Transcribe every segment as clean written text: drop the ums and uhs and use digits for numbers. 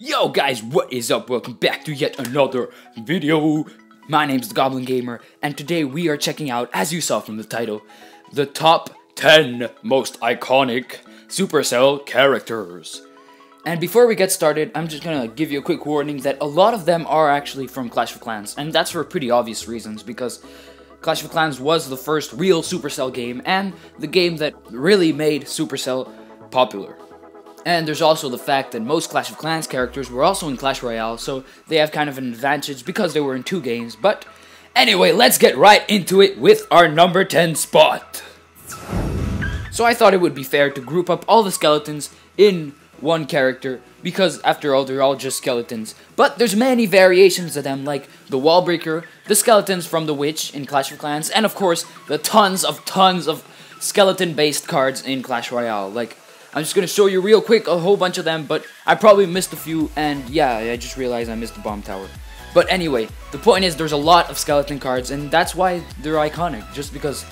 Yo guys, what is up? Welcome back to yet another video. My name's the Goblin Gamer, and today we are checking out, as you saw from the title, the top 10 most iconic Supercell characters. And before we get started, I'm just gonna give you a quick warning that a lot of them are actually from Clash of Clans, and that's for pretty obvious reasons, because Clash of Clans was the first real Supercell game, and the game that really made Supercell popular. And there's also the fact that most Clash of Clans characters were also in Clash Royale, so they have kind of an advantage because they were in two games. But anyway, let's get right into it with our number 10 spot. So I thought it would be fair to group up all the skeletons in one character, because after all, they're all just skeletons. But there's many variations of them, like the Wall Breaker, the skeletons from the Witch in Clash of Clans, and of course, the tons of skeleton-based cards in Clash Royale. Like, I'm just gonna show you real quick a whole bunch of them, but I probably missed a few, and yeah, I just realized I missed the bomb tower. But anyway, the point is there's a lot of skeleton cards, and that's why they're iconic, just because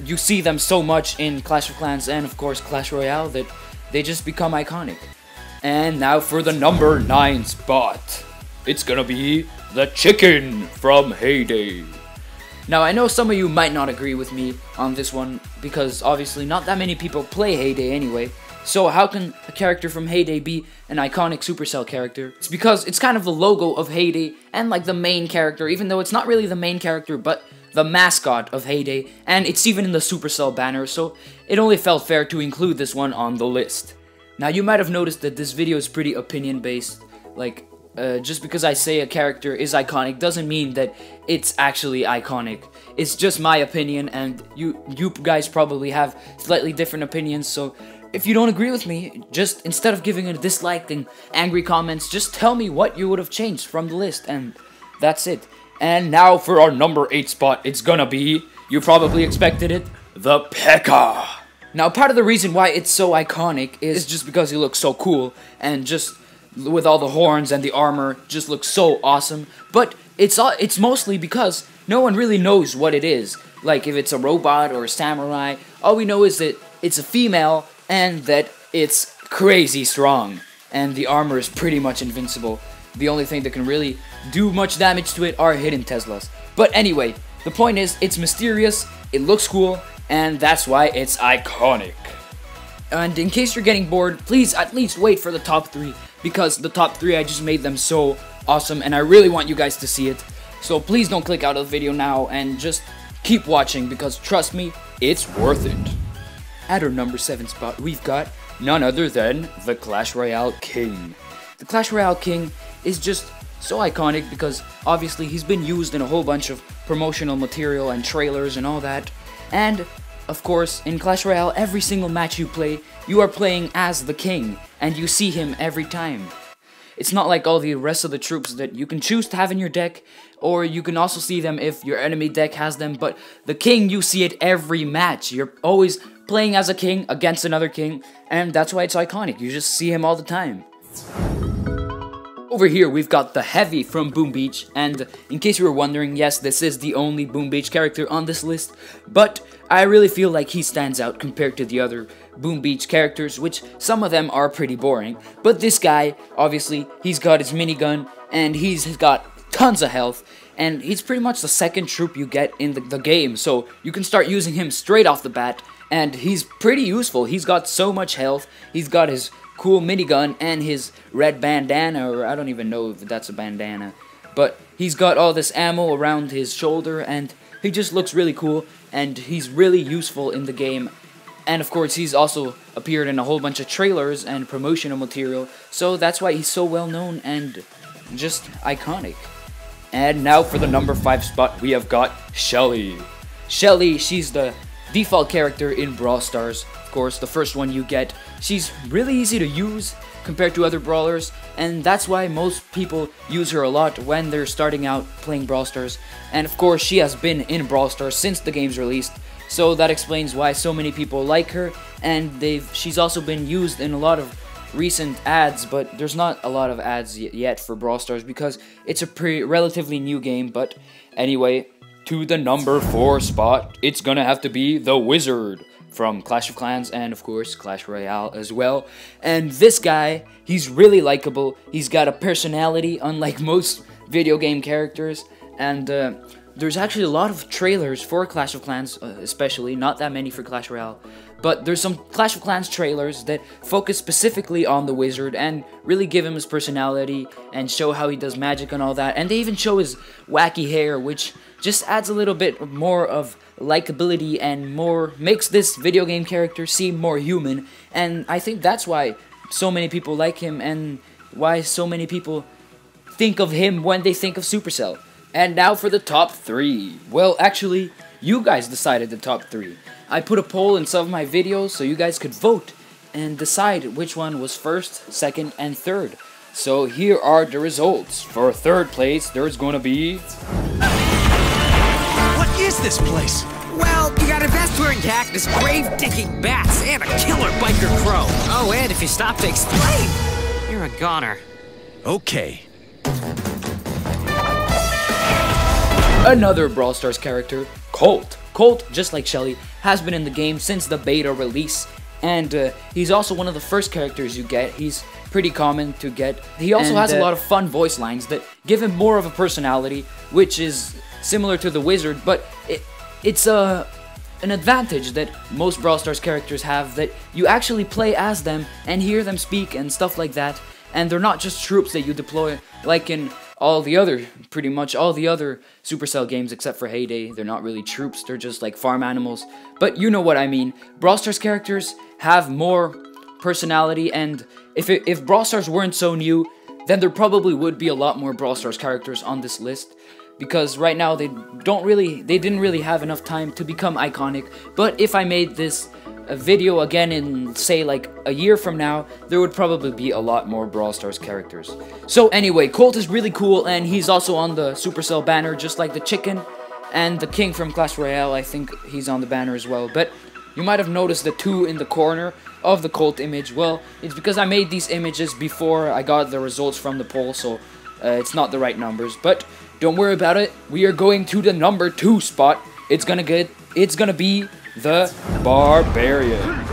you see them so much in Clash of Clans and of course Clash Royale that they just become iconic. And now for the number 9 spot. It's gonna be the chicken from Heyday. Now, I know some of you might not agree with me on this one, because obviously not that many people play Heyday anyway, so how can a character from Heyday be an iconic Supercell character? It's because it's kind of the logo of Heyday, and like the main character, even though it's not really the main character, but the mascot of Heyday, and it's even in the Supercell banner, so it only felt fair to include this one on the list. Now, you might have noticed that this video is pretty opinion-based, like, just because I say a character is iconic doesn't mean that it's actually iconic. It's just my opinion, and you guys probably have slightly different opinions, so if you don't agree with me, just instead of giving a dislike and angry comments, just tell me what you would have changed from the list, and that's it. And now for our number 8 spot, it's gonna be, you probably expected it, the Pekka. Now, part of the reason why it's so iconic is just because he looks so cool, and just with all the horns and the armor, just looks so awesome. But it's mostly because no one really knows what it is. Like, if it's a robot or a samurai, all we know is that it's a female and that it's crazy strong. And the armor is pretty much invincible. The only thing that can really do much damage to it are hidden Teslas. But anyway, the point is, it's mysterious, it looks cool, and that's why it's iconic. And in case you're getting bored, please at least wait for the top 3, because the top 3, I just made them so awesome, and I really want you guys to see it. So please don't click out of the video now, and just keep watching, because trust me, it's worth it. At our number 7 spot, we've got none other than the Clash Royale King. The Clash Royale King is just so iconic, because obviously he's been used in a whole bunch of promotional material and trailers and all that, and of course, in Clash Royale, every single match you play, you are playing as the king, and you see him every time. It's not like all the rest of the troops that you can choose to have in your deck, or you can also see them if your enemy deck has them, but the king, you see it every match. You're always playing as a king against another king, and that's why it's iconic. You just see him all the time. Over here, we've got the Heavy from Boom Beach, and in case you were wondering, yes, this is the only Boom Beach character on this list, but I really feel like he stands out compared to the other Boom Beach characters, which some of them are pretty boring, but this guy, obviously, he's got his minigun, and he's got tons of health, and he's pretty much the second troop you get in the game, so you can start using him straight off the bat, and he's pretty useful. He's got so much health, he's got his cool minigun and his red bandana, or I don't even know if that's a bandana, but he's got all this ammo around his shoulder, and he just looks really cool, and he's really useful in the game. And of course, he's also appeared in a whole bunch of trailers and promotional material, so that's why he's so well known and just iconic. And now for the number 5 spot, we have got Shelley. Shelley, she's the default character in Brawl Stars. Of course, the first one you get. She's really easy to use compared to other brawlers, and that's why most people use her a lot when they're starting out playing Brawl Stars. And of course, she has been in Brawl Stars since the game's released, so that explains why so many people like her, and she's also been used in a lot of recent ads, but there's not a lot of ads yet for Brawl Stars because it's a relatively new game. But anyway, to the number 4 spot, it's gonna have to be the Wizard from Clash of Clans and of course Clash Royale as well. And this guy, he's really likable. He's got a personality unlike most video game characters, and there's actually a lot of trailers for Clash of Clans, especially, not that many for Clash Royale, but there's some Clash of Clans trailers that focus specifically on the wizard and really give him his personality and show how he does magic and all that, and they even show his wacky hair, which just adds a little bit more of likability and more makes this video game character seem more human. And I think that's why so many people like him and why so many people think of him when they think of Supercell. And now for the top 3. Well, actually, you guys decided the top 3. I put a poll in some of my videos so you guys could vote and decide which one was first, second, and third. So here are the results. For third place, there's gonna be... What is this place? Well, you got invest-wearing cactus, grave-digging bats, and a killer biker crow. Oh, and if you stop to explain, you're a goner. Okay. Another Brawl Stars character, Colt. Colt, just like Shelley, has been in the game since the beta release, and he's also one of the first characters you get. He's pretty common to get. He also has a lot of fun voice lines that give him more of a personality, which is similar to the wizard, but it's an advantage that most Brawl Stars characters have, that you actually play as them and hear them speak and stuff like that, and they're not just troops that you deploy like in pretty much all the other Supercell games except for Heyday. They're not really troops, they're just like farm animals, but you know what I mean. Brawl Stars characters have more personality, and if Brawl Stars weren't so new, then there probably would be a lot more Brawl Stars characters on this list, because right now they didn't really have enough time to become iconic. But if I made this video again in, say, like a year from now, there would probably be a lot more Brawl Stars characters. So anyway, Colt is really cool, and he's also on the Supercell banner, just like the chicken, and the king from Clash Royale, I think he's on the banner as well. But you might have noticed the 2 in the corner of the Colt image. Well, it's because I made these images before I got the results from the poll, so it's not the right numbers. But don't worry about it, we are going to the number 2 spot. It's gonna be the Barbarian.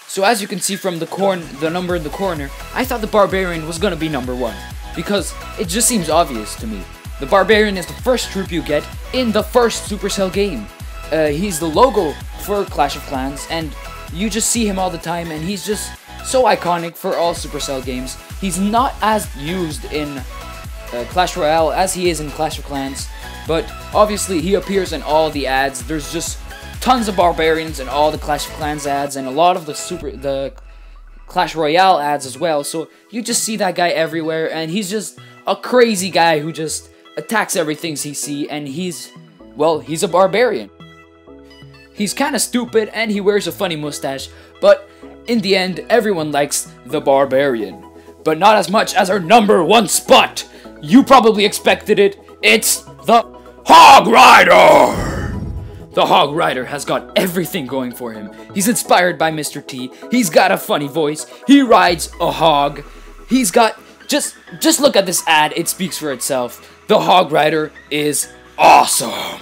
So as you can see from the number in the corner, I thought the Barbarian was gonna be number 1, because it just seems obvious to me. The Barbarian is the first troop you get in the first Supercell game. He's the logo for Clash of Clans, and you just see him all the time, and he's just so iconic for all Supercell games. He's not as used in Clash Royale as he is in Clash of Clans, but obviously he appears in all the ads. There's just tons of Barbarians in all the Clash of Clans ads, and a lot of the Clash Royale ads as well, so you just see that guy everywhere, and he's just a crazy guy who just attacks everything he sees, and he's a Barbarian. He's kinda stupid, and he wears a funny mustache, but in the end, everyone likes the Barbarian. But not as much as our number 1 spot! You probably expected it, it's the Hog Rider! The Hog Rider has got everything going for him. He's inspired by Mr. T, he's got a funny voice, he rides a hog, he's got... Just look at this ad, it speaks for itself. The Hog Rider is awesome!